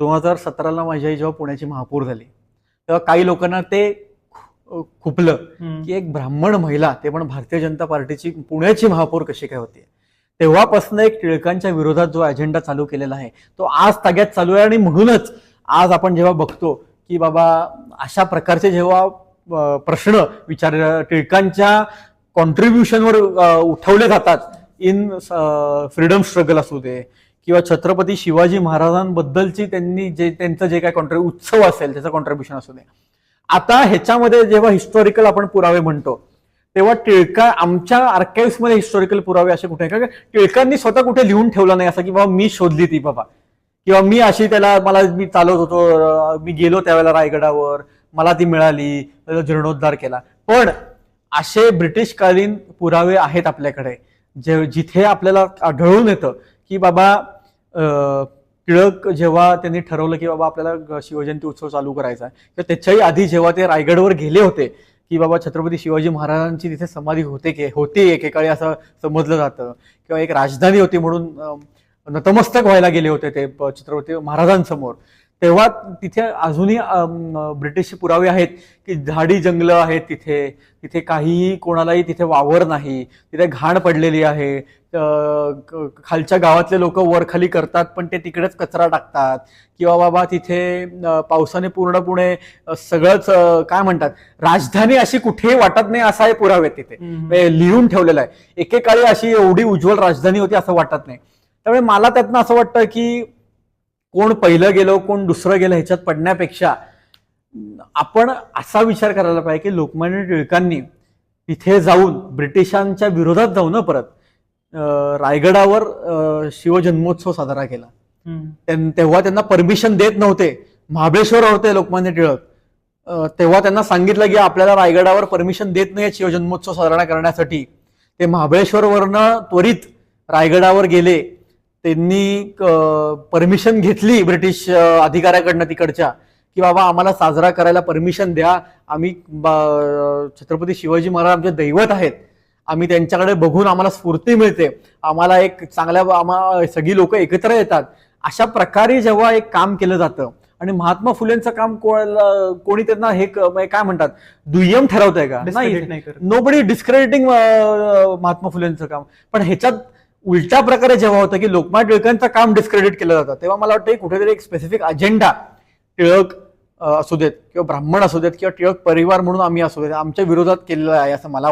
2017ला माझी आई जेव्हा पुण्याची महापौर झाली तेव्हा काही लोकांना ते खुपलं की एक ब्राह्मण महिला, ते पण भारतीय जनता पार्टीची पुण्याची महापौर कशी काय होती. तेव्हापासून एक टिळकांच्या विरोधात जो अजेंडा चालू केलेला आहे तो आज ताग्यात चालू आहे. आणि म्हणूनच आज आपण जेव्हा बघतो की बाबा अशा प्रकारचे जेव्हा प्रश्न टिळकांच्या कॉन्ट्रीब्युशनवर उठवले जातात, इन फ्रीडम स्ट्रगल असू दे किंवा छत्रपती शिवाजी महाराजांबद्दलची त्यांचं जे काय उत्सव असेल त्याचं कॉन्ट्रीब्युशन असू दे. आता ह्याच्यामध्ये जेव्हा हिस्टॉरिकल आपण पुरावे म्हणतो तेव्हा आमच्या आर्काइव्स मध्ये हिस्टॉरिकल पुरावे असे कुठे, कारण टिळकांनी स्वतः कुठे लिहून ठेवला नाही असं की बाबा मी शोधली ती बाबा, किंवा मी अशी मी चालवत होतो, मी गेलो त्यावेळेला रायगडावर, मला ती मिळाली, जीर्णोद्धार केला. पण असे ब्रिटिशकालीन पुरावे आहेत आपल्याकडे जिथे आपल्याला आढळून येतं की बाबा टिळक जेव्हा त्यांनी ठरवलं की बाबा आपल्याला शिवजयंती उत्सव चालू करायचा आहे, तर त्याच्याही आधी जेव्हा ते रायगडवर गेले होते की बाबा छत्रपती शिवाजी महाराजांची तिथे समाधी होती एकेकाळी असं समजलं जातं, किंवा एक राजधानी होती म्हणून नतमस्तक व्हायला गेले होते ते छत्रपती महाराजांसमोर. तेव्हा तिथे अजूनही ब्रिटिश पुरावे आहेत की झाडी जंगलं आहेत तिथे काहीही कोणालाही तिथे वावर नाही, तिथे घाण पडलेली आहे. खालच्या गावातले लोक वरखाली करतात पण ते तिकडेच कचरा टाकतात, किंवा बाबा तिथे पावसाने पूर्णपणे सगळंच काय म्हणतात राजधानी अशी कुठेही वाटत नाही असा हे पुरावे तिथे लिहून ठेवलेला आहे. एकेकाळी अशी एवढी उज्ज्वल राजधानी होती असं वाटत नाही. त्यामुळे मला त्यातनं असं वाटतं की कोण पहिलं गेलो कोण दुसरं गेलं ह्याच्यात पडण्यापेक्षा आपण असा विचार करायला पाहिजे की लोकमान्य टिळकांनी तिथे जाऊन ब्रिटिशांच्या विरोधात जाऊन परत रायगडावर शिवजन्मोत्सव साजरा केला. तेव्हा त्यांना परमिशन देत नव्हते, महाबळेश्वरवर होते लोकमान्य टिळक, तेव्हा त्यांना सांगितलं की आपल्याला रायगडावर परमिशन देत नाही शिवजन्मोत्सव साजरा करण्यासाठी. ते महाबळेश्वरवरनं त्वरित रायगडावर गेले, त्यांनी परमिशन घेतली ब्रिटिश अधिकाऱ्याकडनं तिकडच्या की बाबा आम्हाला साजरा करायला परमिशन द्या, आम्ही छत्रपती शिवाजी महाराज आमचे दैवत आहेत, आम्ही त्यांच्याकडे बघून आम्हाला स्फूर्ती मिळते, आम्हाला एक चांगल्या सगळी लोक एकत्र येतात. अशा प्रकारे जेव्हा एक काम केलं जातं आणि महात्मा फुलेंचं काम कोणी त्यांना हे काय म्हणतात दुय्यम ठरवतंय का? नाही, नोबडी डिस्क्रेडिटिंग महात्मा फुलेंचं काम. पण ह्याच्यात उलट्या प्रकारे जेव्हा होतं की लोकमान्य टिळकांचं काम डिस्क्रेडिट केलं जातं, तेव्हा मला वाटतं कुठेतरी एक स्पेसिफिक अजेंडा टिळक असू देत किंवा ब्राह्मण असू देत किंवा टिळक परिवार म्हणून आम्ही असू देत आमच्या विरोधात केलेला आहे असं मला